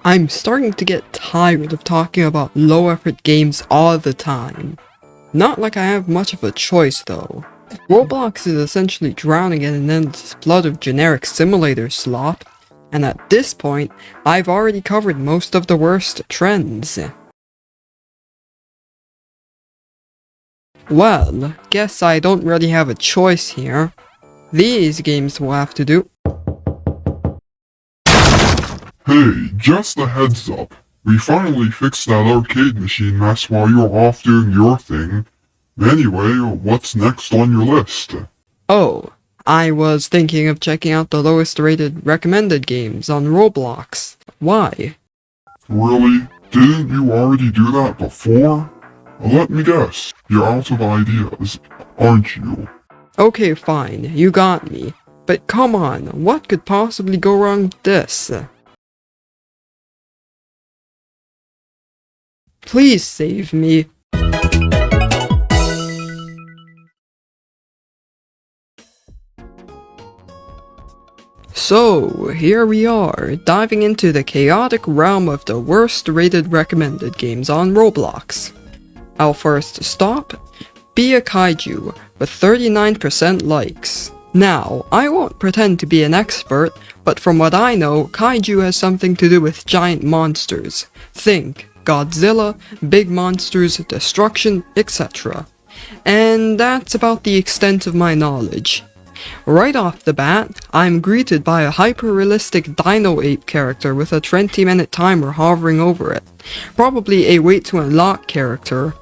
I'm starting to get tired of talking about low-effort games all the time. Not like I have much of a choice though. Roblox is essentially drowning in an endless flood of generic simulator slop, and at this point, I've already covered most of the worst trends. Well, guess I don't really have a choice here. These games will have to do. Hey, just a heads up. We finally fixed that arcade machine mess while you were off doing your thing. Anyway, what's next on your list? Oh, I was thinking of checking out the lowest rated recommended games on Roblox. Why? Really? Didn't you already do that before? Let me guess, you're out of ideas, aren't you? Okay, fine, you got me. But come on, what could possibly go wrong with this? Please save me. So, here we are, diving into the chaotic realm of the worst rated recommended games on Roblox. Our first stop, Be a Kaiju, with 39% likes. Now, I won't pretend to be an expert, but from what I know, Kaiju has something to do with giant monsters. Think Godzilla, big monsters, destruction, etc. And that's about the extent of my knowledge. Right off the bat, I'm greeted by a hyper-realistic Dino Ape character with a 20-minute timer hovering over it. Probably a wait to unlock character.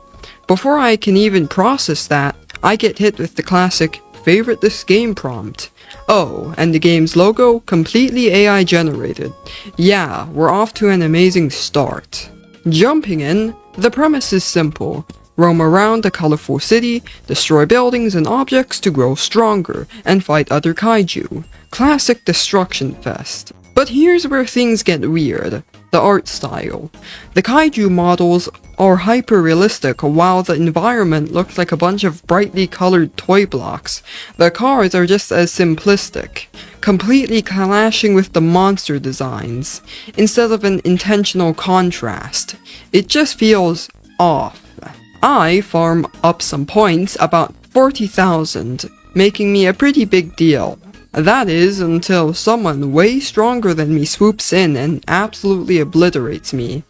Before I can even process that, I get hit with the classic favorite this game prompt. Oh, and the game's logo completely AI generated. Yeah, we're off to an amazing start. Jumping in, the premise is simple. Roam around a colorful city, destroy buildings and objects to grow stronger, and fight other kaiju. Classic destruction fest. But here's where things get weird. The art style. The kaiju models are hyper-realistic while the environment looks like a bunch of brightly colored toy blocks. The cars are just as simplistic, completely clashing with the monster designs. Instead of an intentional contrast, it just feels off. I farm up some points, about 40,000, making me a pretty big deal. That is, until someone way stronger than me swoops in and absolutely obliterates me.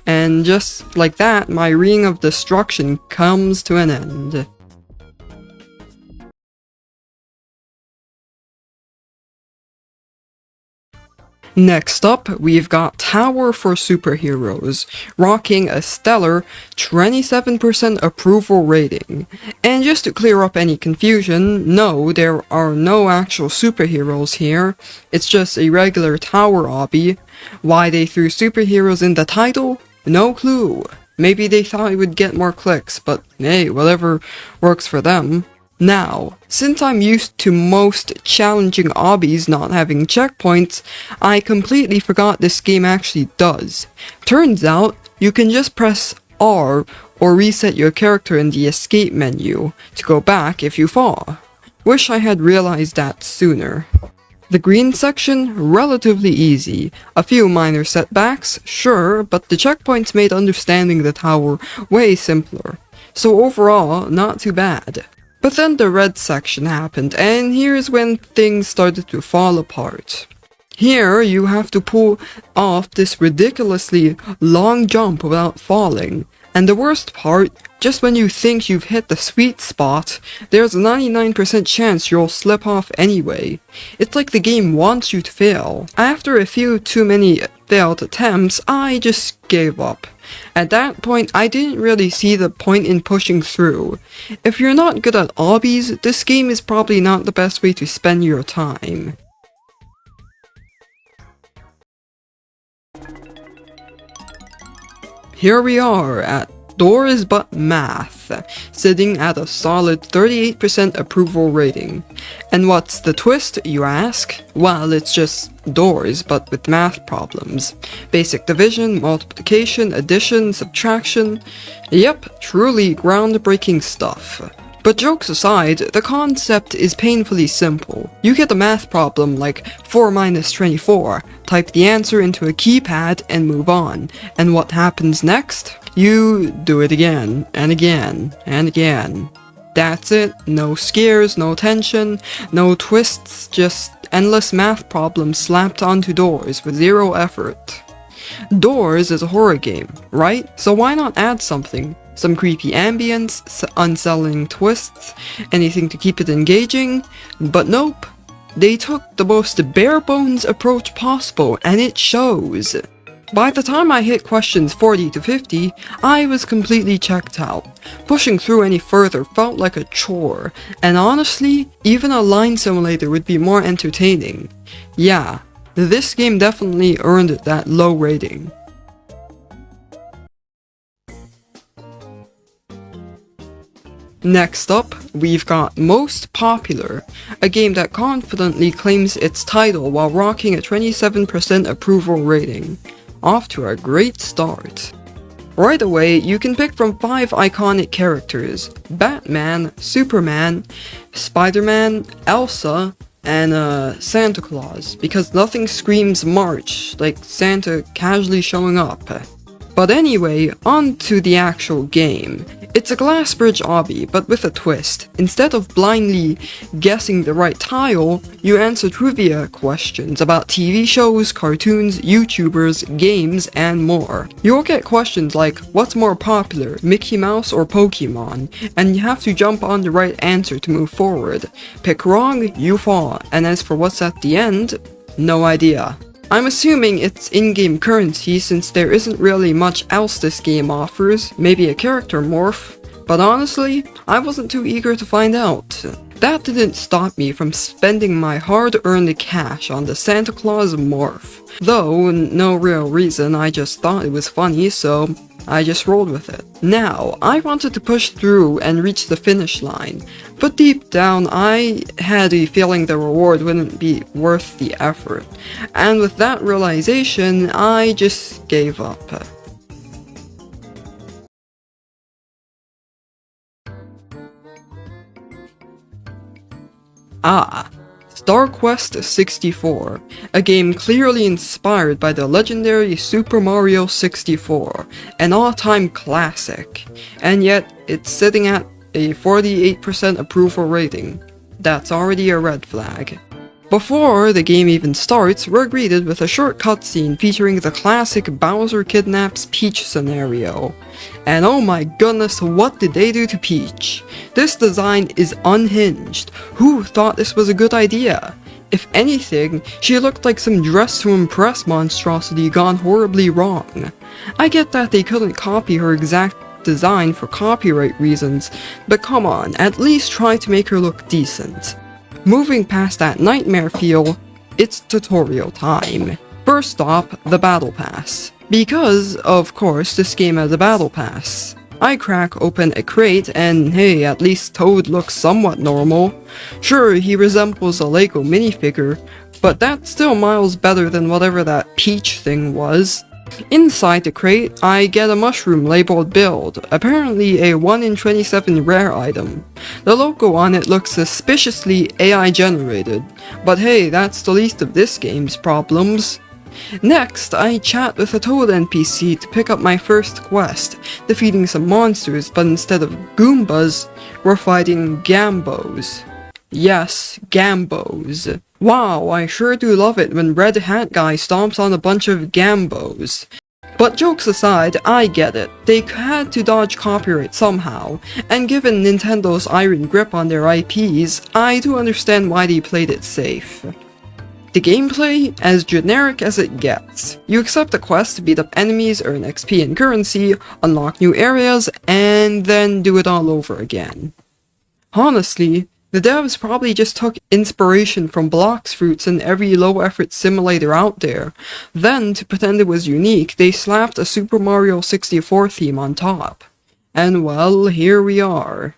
And just like that, my reign of destruction comes to an end. Next up, we've got Tower for Superheroes, rocking a stellar 27% approval rating. And just to clear up any confusion, no, there are no actual superheroes here, it's just a regular tower obby. Why they threw superheroes in the title? No clue. Maybe they thought it would get more clicks, but hey, whatever works for them. Now, since I'm used to most challenging obbies not having checkpoints, I completely forgot this game actually does. Turns out, you can just press R or reset your character in the escape menu to go back if you fall. Wish I had realized that sooner. The green section, relatively easy. A few minor setbacks, sure, but the checkpoints made understanding the tower way simpler. So overall, not too bad. But then the red section happened, and here's when things started to fall apart. Here, you have to pull off this ridiculously long jump without falling. And the worst part, just when you think you've hit the sweet spot, there's a 99% chance you'll slip off anyway. It's like the game wants you to fail. After a few too many failed attempts, I just gave up. At that point, I didn't really see the point in pushing through. If you're not good at obbies, this game is probably not the best way to spend your time. Here we are at Doors But Math, sitting at a solid 38% approval rating. And what's the twist, you ask? Well, it's just Doors, but with math problems. Basic division, multiplication, addition, subtraction. Yep, truly groundbreaking stuff. But jokes aside, the concept is painfully simple. You get a math problem like 4 minus 24, type the answer into a keypad and move on. And what happens next? You do it again, and again, and again. That's it, no scares, no tension, no twists, just endless math problems slapped onto Doors with zero effort. Doors is a horror game, right? So why not add something? Some creepy ambience, unsettling twists, anything to keep it engaging? But nope. They took the most bare-bones approach possible, and it shows. By the time I hit questions 40 to 50, I was completely checked out. Pushing through any further felt like a chore, and honestly, even a line simulator would be more entertaining. Yeah, this game definitely earned that low rating. Next up, we've got Most Popular, a game that confidently claims its title while rocking a 27% approval rating. Off to a great start. Right away, you can pick from 5 iconic characters: Batman, Superman, Spider-Man, Elsa, and Santa Claus, because nothing screams March like Santa casually showing up. But anyway, on to the actual game. It's a glass bridge obby, but with a twist. Instead of blindly guessing the right tile, you answer trivia questions about TV shows, cartoons, YouTubers, games, and more. You'll get questions like, what's more popular, Mickey Mouse or Pokemon? And you have to jump on the right answer to move forward. Pick wrong, you fall, and as for what's at the end, no idea. I'm assuming it's in-game currency since there isn't really much else this game offers, maybe a character morph, but honestly, I wasn't too eager to find out. That didn't stop me from spending my hard-earned cash on the Santa Claus morph. Though, no real reason, I just thought it was funny, so I just rolled with it. Now, I wanted to push through and reach the finish line, but deep down I had a feeling the reward wouldn't be worth the effort. And with that realization, I just gave up. StarQuest 64, a game clearly inspired by the legendary Super Mario 64, an all-time classic, and yet it's sitting at a 48% approval rating. That's already a red flag. Before the game even starts, we're greeted with a short cutscene featuring the classic Bowser kidnaps Peach scenario. And oh my goodness, what did they do to Peach? This design is unhinged. Who thought this was a good idea? If anything, she looked like some dress to impress monstrosity gone horribly wrong. I get that they couldn't copy her exact design for copyright reasons, but come on, at least try to make her look decent. Moving past that nightmare feel, it's tutorial time. First stop, the Battle Pass. Because, of course, this game has a Battle Pass. I crack open a crate and hey, at least Toad looks somewhat normal. Sure, he resembles a Lego minifigure, but that's still miles better than whatever that Peach thing was. Inside the crate, I get a mushroom labeled Build, apparently a 1 in 27 rare item. The logo on it looks suspiciously AI generated, but hey, that's the least of this game's problems. Next, I chat with a Toad NPC to pick up my first quest, defeating some monsters, but instead of Goombas, we're fighting Gambos. Yes, Gambos. Wow, I sure do love it when Red Hat Guy stomps on a bunch of Gambos. But jokes aside, I get it. They had to dodge copyright somehow, and given Nintendo's iron grip on their IPs, I do understand why they played it safe. The gameplay, as generic as it gets. You accept a quest to beat up enemies, earn XP and currency, unlock new areas, and then do it all over again. Honestly, the devs probably just took inspiration from Blox Fruits and every low-effort simulator out there. Then, to pretend it was unique, they slapped a Super Mario 64 theme on top. And well, here we are.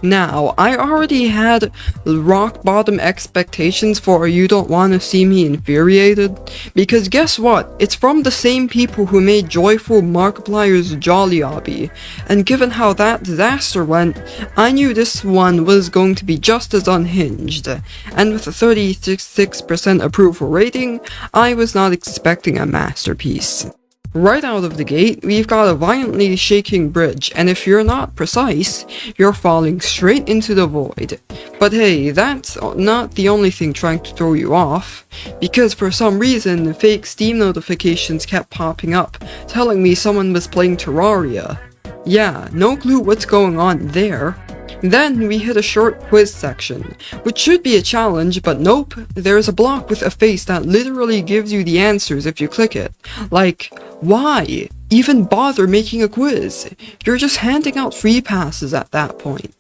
Now, I already had rock bottom expectations for You Don't Wanna See Me Infuriated, because guess what? It's from the same people who made Joyful Markiplier's Jolly Obby, and given how that disaster went, I knew this one was going to be just as unhinged, and with a 36% approval rating, I was not expecting a masterpiece. Right out of the gate, we've got a violently shaking bridge, and if you're not precise, you're falling straight into the void. But hey, that's not the only thing trying to throw you off, because for some reason, fake Steam notifications kept popping up, telling me someone was playing Terraria. Yeah, no clue what's going on there. Then we hit a short quiz section, which should be a challenge, but nope, there's a block with a face that literally gives you the answers if you click it. Like, why even bother making a quiz? You're just handing out free passes at that point.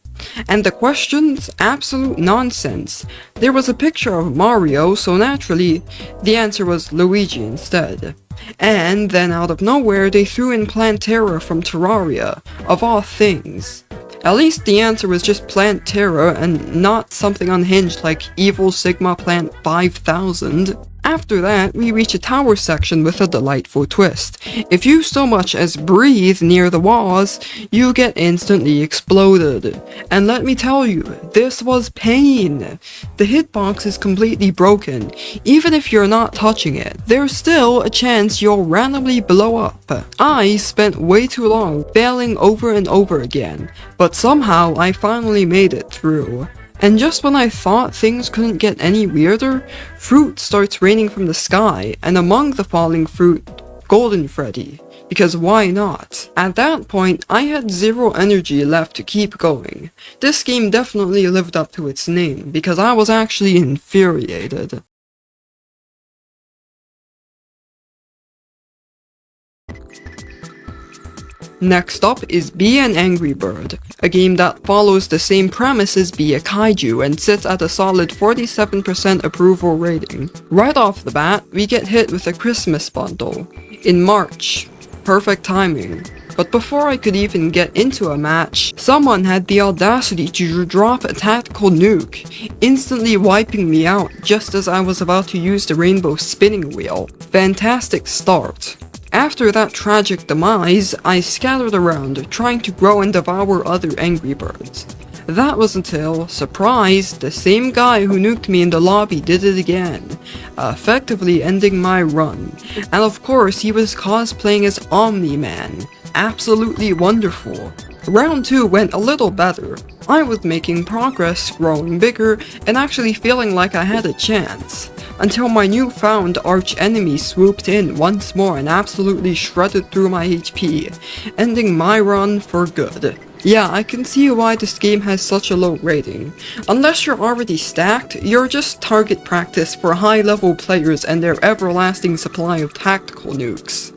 And the questions? Absolute nonsense. There was a picture of Mario, so naturally, the answer was Luigi instead. And then out of nowhere, they threw in Plantera from Terraria, of all things. At least the answer was just Plant Terra and not something unhinged like Evil Sigma Plant 5000. After that, we reach a tower section with a delightful twist. If you so much as breathe near the walls, you get instantly exploded. And let me tell you, this was pain. The hitbox is completely broken. Even if you're not touching it, there's still a chance you'll randomly blow up. I spent way too long failing over and over again, but somehow I finally made it through. And just when I thought things couldn't get any weirder, fruit starts raining from the sky, and among the falling fruit, Golden Freddy. Because why not? At that point, I had zero energy left to keep going. This game definitely lived up to its name, because I was actually infuriated. Next up is Be an Angry Bird, a game that follows the same premise as Be a Kaiju and sits at a solid 47% approval rating. Right off the bat, we get hit with a Christmas bundle. In March. Perfect timing. But before I could even get into a match, someone had the audacity to drop a tactical nuke, instantly wiping me out just as I was about to use the rainbow spinning wheel. Fantastic start. After that tragic demise, I scattered around, trying to grow and devour other Angry Birds. That was until, surprise, the same guy who nuked me in the lobby did it again, effectively ending my run. And of course, he was cosplaying as Omni-Man. Absolutely wonderful. Round 2 went a little better. I was making progress, growing bigger, and actually feeling like I had a chance. Until my newfound arch-enemy swooped in once more and absolutely shredded through my HP, ending my run for good. Yeah, I can see why this game has such a low rating. Unless you're already stacked, you're just target practice for high-level players and their everlasting supply of tactical nukes.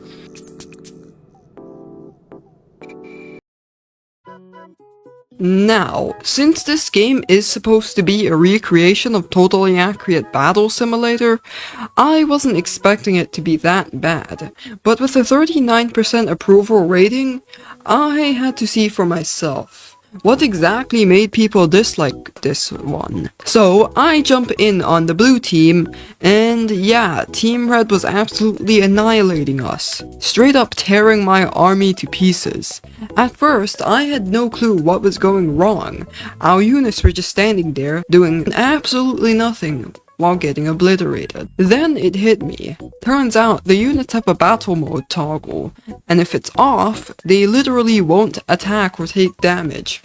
Now, since this game is supposed to be a recreation of Totally Accurate Battle Simulator, I wasn't expecting it to be that bad, but with a 39% approval rating, I had to see for myself. What exactly made people dislike this one? So I jump in on the blue team, and yeah, Team Red was absolutely annihilating us, straight up tearing my army to pieces. At first, I had no clue what was going wrong. Our units were just standing there, doing absolutely nothing, while getting obliterated. Then it hit me. Turns out the units have a battle mode toggle, and if it's off, they literally won't attack or take damage.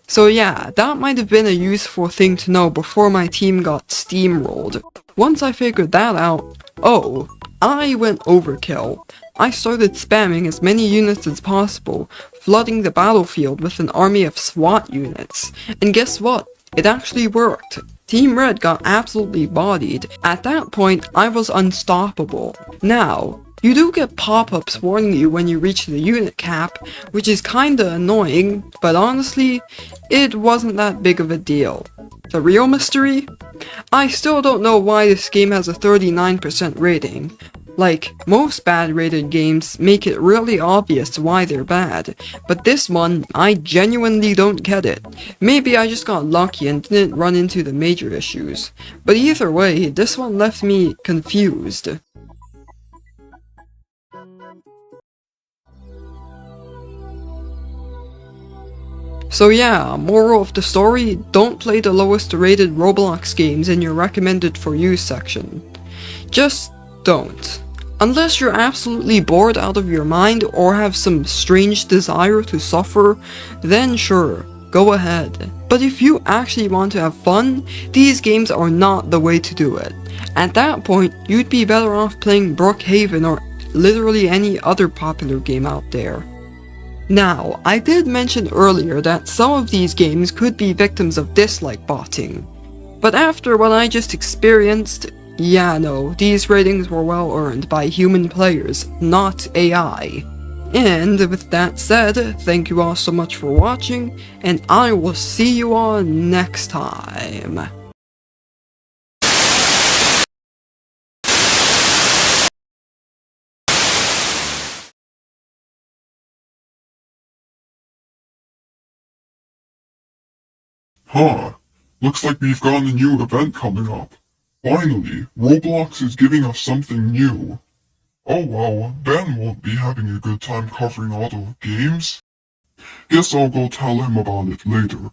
So yeah, that might have been a useful thing to know before my team got steamrolled. Once I figured that out, oh, I went overkill. I started spamming as many units as possible, flooding the battlefield with an army of SWAT units. And guess what? It actually worked. Team Red got absolutely bodied. At that point, I was unstoppable. Now, you do get pop-ups warning you when you reach the unit cap, which is kinda annoying, but honestly, it wasn't that big of a deal. The real mystery? I still don't know why this game has a 39% rating, Like, most bad rated games make it really obvious why they're bad, but this one, I genuinely don't get it. Maybe I just got lucky and didn't run into the major issues. But either way, this one left me confused. So yeah, moral of the story, don't play the lowest rated Roblox games in your recommended for you section. Just don't. Unless you're absolutely bored out of your mind or have some strange desire to suffer, then sure, go ahead. But if you actually want to have fun, these games are not the way to do it. At that point, you'd be better off playing Brookhaven or literally any other popular game out there. Now, I did mention earlier that some of these games could be victims of dislike botting. But after what I just experienced, yeah, no, these ratings were well earned by human players, not AI. And with that said, thank you all so much for watching, and I will see you all next time. Huh. Looks like we've got a new event coming up. Finally, Roblox is giving us something new. Oh well, Ben won't be having a good time covering all the games. Guess I'll go tell him about it later.